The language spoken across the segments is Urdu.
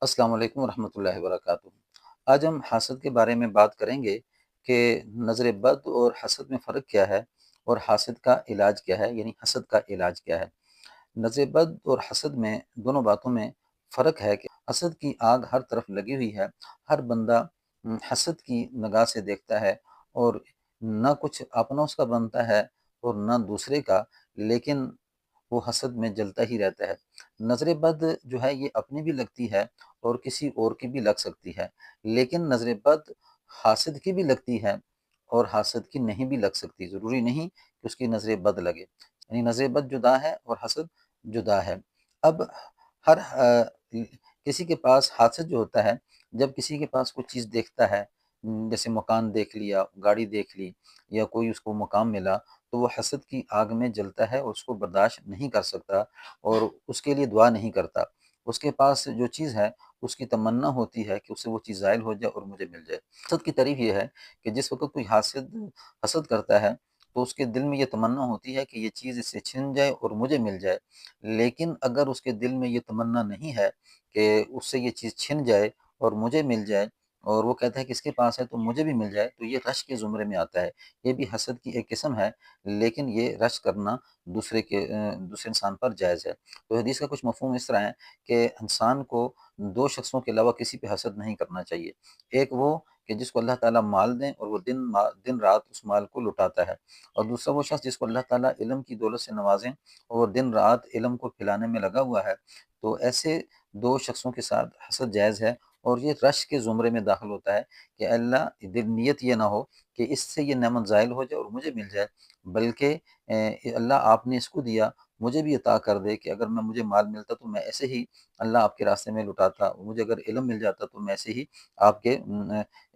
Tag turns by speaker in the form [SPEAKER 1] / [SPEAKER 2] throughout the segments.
[SPEAKER 1] السلام علیکم ورحمۃ اللہ وبرکاتہ۔ آج ہم حسد کے بارے میں بات کریں گے کہ نظر بد اور حسد میں فرق کیا ہے، اور حاسد کا علاج کیا ہے، یعنی حسد کا علاج کیا ہے۔ نظر بد اور حسد میں دونوں باتوں میں فرق ہے کہ حسد کی آگ ہر طرف لگی ہوئی ہے۔ ہر بندہ حسد کی نگاہ سے دیکھتا ہے، اور نہ کچھ اپنا اس کا بنتا ہے اور نہ دوسرے کا، لیکن وہ حسد میں جلتا ہی رہتا ہے۔ نظر بد جو ہے یہ اپنی بھی لگتی ہے اور کسی اور کی بھی لگ سکتی ہے، لیکن نظر بد حاسد کی بھی لگتی ہے اور حاسد کی نہیں بھی لگ سکتی، ضروری نہیں کہ اس کی نظر بد لگے، یعنی نظر بد جدا ہے اور حسد جدا ہے۔ اب ہر کسی کے پاس حاسد جو ہوتا ہے، جب کسی کے پاس کوئی چیز دیکھتا ہے، جیسے مکان دیکھ لیا، گاڑی دیکھ لی، یا کوئی اس کو مقام ملا، تو وہ حسد کی آگ میں جلتا ہے اور اس کو برداشت نہیں کر سکتا، اور اس کے لیے دعا نہیں کرتا۔ اس کے پاس جو چیز ہے اس کی تمنا ہوتی ہے کہ اسے وہ چیز زائل ہو جائے اور مجھے مل جائے۔ حسد کی تعریف یہ ہے کہ جس وقت کوئی حسد کرتا ہے تو اس کے دل میں یہ تمنا ہوتی ہے کہ یہ چیز اس سے چھن جائے اور مجھے مل جائے، لیکن اگر اس کے دل میں یہ تمنا نہیں ہے کہ اس سے یہ چیز چھن جائے اور مجھے مل جائے، اور وہ کہتا ہے کہ اس کے پاس ہے تو مجھے بھی مل جائے، تو یہ رش کے زمرے میں آتا ہے۔ یہ بھی حسد کی ایک قسم ہے، لیکن یہ رش کرنا دوسرے انسان پر جائز ہے۔ تو حدیث کا کچھ مفہوم اس طرح ہے کہ انسان کو دو شخصوں کے علاوہ کسی پہ حسد نہیں کرنا چاہیے۔ ایک وہ کہ جس کو اللہ تعالیٰ مال دیں اور وہ دن رات اس مال کو لٹاتا ہے، اور دوسرا وہ شخص جس کو اللہ تعالیٰ علم کی دولت سے نوازیں اور وہ دن رات علم کو پھیلانے میں لگا ہوا ہے۔ تو ایسے دو شخصوں کے ساتھ حسد جائز ہے، اور یہ رش کے زمرے میں داخل ہوتا ہے کہ اللہ نیت یہ نہ ہو کہ اس سے یہ نعمت زائل ہو جائے اور مجھے مل جائے، بلکہ اللہ آپ نے اس کو دیا، مجھے بھی عطا کر دے کہ اگر مجھے مال ملتا تو میں ایسے ہی اللہ آپ کے راستے میں لٹاتا، مجھے اگر علم مل جاتا تو میں ایسے ہی آپ کے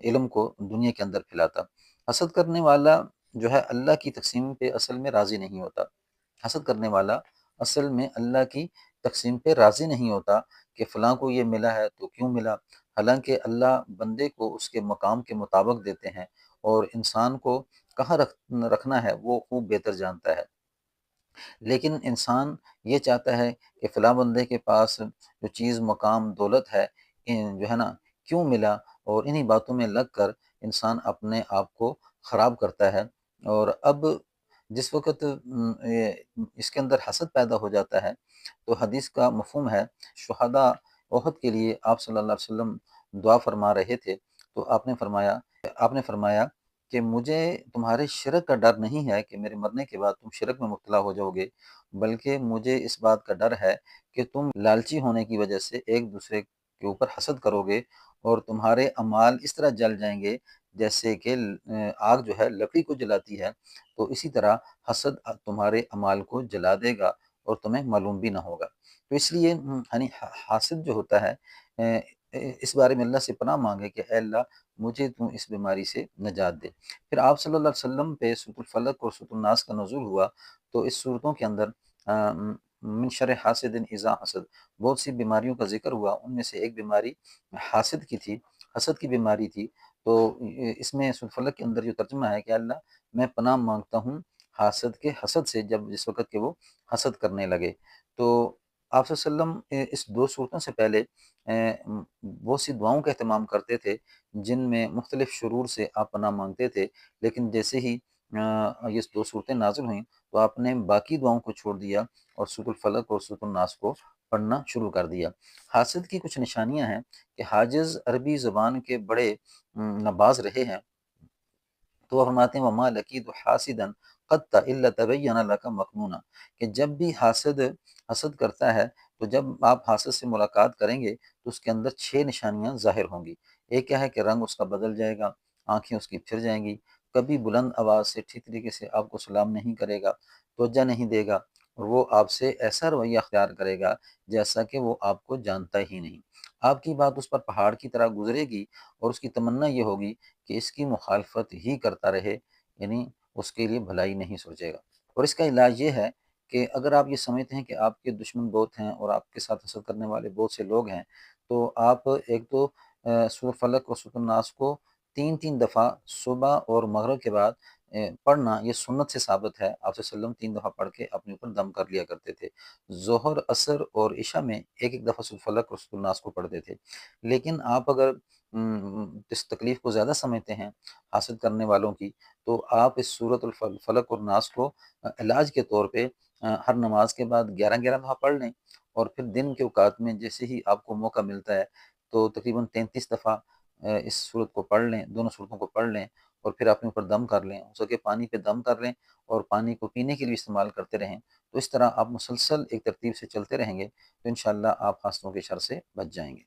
[SPEAKER 1] علم کو دنیا کے اندر پھیلاتا۔ حسد کرنے والا جو ہے اللہ کی تقسیم پہ اصل میں راضی نہیں ہوتا۔ حسد کرنے والا اصل میں اللہ کی تقسیم پہ راضی نہیں ہوتا کہ فلاں کو یہ ملا ہے تو کیوں ملا، حالانکہ اللہ بندے کو اس کے مقام کے مطابق دیتے ہیں، اور انسان کو کہاں رکھنا ہے وہ خوب بہتر جانتا ہے۔ لیکن انسان یہ چاہتا ہے کہ فلاں بندے کے پاس جو چیز مقام دولت ہے، جو ہے نا، کیوں ملا، اور انہی باتوں میں لگ کر انسان اپنے آپ کو خراب کرتا ہے۔ اور اب جس وقت اس کے اندر حسد پیدا ہو جاتا ہے، تو حدیث کا مفہوم ہے، شہداء احد کے لیے آپ صلی اللہ علیہ وسلم دعا فرما رہے تھے، تو آپ نے فرمایا کہ مجھے تمہارے شرک کا ڈر نہیں ہے کہ میرے مرنے کے بعد تم شرک میں مبتلا ہو جاؤ گے، بلکہ مجھے اس بات کا ڈر ہے کہ تم لالچی ہونے کی وجہ سے ایک دوسرے کے اوپر حسد کرو گے، اور تمہارے اعمال اس طرح جل جائیں گے جیسے کہ آگ جو ہے لکڑی کو جلاتی ہے، تو اسی طرح حسد تمہارے اعمال کو جلا دے گا اور تمہیں معلوم بھی نہ ہوگا۔ تو اس لیے یعنی حاسد جو ہوتا ہے، اس بارے میں اللہ سے پناہ مانگے کہ اے اللہ مجھے تو اس بیماری سے نجات دے۔ پھر آپ صلی اللہ علیہ وسلم پہ سورۃ الفلق اور سورۃ الناس کا نزول ہوا، تو اس صورتوں کے اندر من شر حاسد اذا حسد بہت سی بیماریوں کا ذکر ہوا، ان میں سے ایک بیماری حاسد کی تھی، حسد کی بیماری تھی۔ تو اس میں سورۃ الفلق کے اندر جو ترجمہ ہے کہ اللہ میں پناہ مانگتا ہوں حاسد کے حسد سے، جس وقت کہ وہ حسد کرنے لگے۔ تو آپ صلی اللہ علیہ وسلم اس دو صورتوں سے پہلے بہت سی دعاؤں کا اہتمام کرتے تھے، جن میں مختلف شرور سے آپ پناہ مانگتے تھے، لیکن جیسے ہی یہ دو صورتیں نازل ہوئیں تو آپ نے باقی دعاؤں کو چھوڑ دیا اور سورۃ الفلق اور سورۃ الناس کو پڑھنا شروع کر دیا۔ حاسد کی کچھ نشانیاں ہیں کہ حاجز عربی زبان کے بڑے نباز رہے ہیں، تو وہ فرماتے ہیں وَمَا لَقِيتُ حَاسِدًا قَطَّ إِلَّا تَبَيَّنَ لَكَ مَكْنُونًا، کہ جب بھی حاسد حسد کرتا ہے تو جب آپ حاسد سے ملاقات کریں گے تو اس کے اندر 6 نشانیاں ظاہر ہوں گی۔ ایک کیا ہے کہ رنگ اس کا بدل جائے گا، آنکھیں اس کی پھر جائیں گی، کبھی بلند آواز سے ٹھیک طریقے سے آپ کو سلام نہیں کرے گا، توجہ نہیں دے گا، اور وہ آپ سے ایسا رویہ اختیار کرے گا جیسا کہ وہ آپ کو جانتا ہی نہیں۔ آپ کی بات اس پر پہاڑ کی طرح گزرے گی، اور اس کی تمنا یہ ہوگی کہ اس کی مخالفت ہی کرتا رہے، یعنی اس کے لیے بھلائی نہیں سوچے گا۔ اور اس کا علاج یہ ہے کہ اگر آپ یہ سمجھتے ہیں کہ آپ کے دشمن بہت ہیں اور آپ کے ساتھ حسد کرنے والے بہت سے لوگ ہیں، تو آپ ایک تو سورۃ فلق اور سورۃ الناس کو 3 دفعہ صبح اور مغرب کے بعد پڑھنا یہ سنت سے ثابت ہے۔ آپ صلی اللہ علیہ وسلم 3 دفعہ پڑھ کے اپنے اوپر دم کر لیا کرتے تھے۔ ظہر، عصر اور عشاء میں ایک ایک دفعہ سورۃ الفلق اور سورۃ الناس کو پڑھتے تھے۔ لیکن آپ اگر اس تکلیف کو زیادہ سمجھتے ہیں حاسد کرنے والوں کی، تو آپ اس سورۃ الفلق اور ناس کو علاج کے طور پہ ہر نماز کے بعد 11 دفعہ پڑھ لیں، اور پھر دن کے اوقات میں جیسے ہی آپ کو موقع ملتا ہے تو تقریباً 33 دفعہ اس صورت کو پڑھ لیں، دونوں صورتوں کو پڑھ لیں، اور پھر اپنے اوپر دم کر لیں، ہو سکے پانی پہ دم کر لیں اور پانی کو پینے کے لیے استعمال کرتے رہیں۔ تو اس طرح آپ مسلسل ایک ترتیب سے چلتے رہیں گے تو انشاءاللہ آپ حاسدوں کے شر سے بچ جائیں گے۔